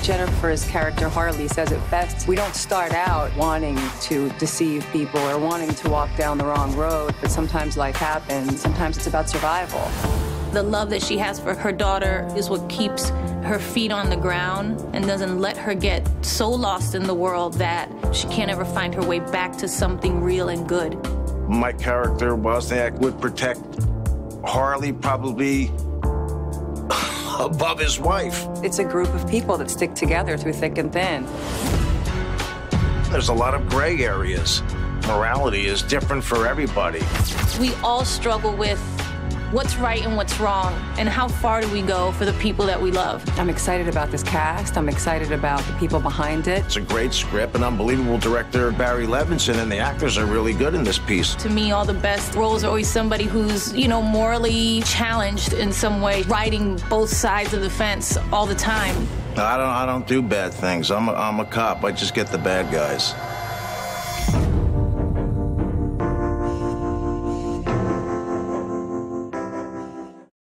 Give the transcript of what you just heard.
Jennifer's character, Harley, says it best. We don't start out wanting to deceive people or wanting to walk down the wrong road, but sometimes life happens. Sometimes it's about survival. The love that she has for her daughter is what keeps her feet on the ground and doesn't let her get so lost in the world that she can't ever find her way back to something real and good. My character, Wozniak, would protect Harley probably above his wife. It's a group of people that stick together through thick and thin. There's a lot of gray areas. Morality is different for everybody. We all struggle with what's right and what's wrong, and how far do we go for the people that we love. I'm excited about this cast. I'm excited about the people behind it. It's a great script, an unbelievable director, Barry Levinson, and the actors are really good in this piece. To me, all the best roles are always somebody who's, morally challenged in some way, riding both sides of the fence all the time. I don't do bad things. I'm a cop. I just get the bad guys.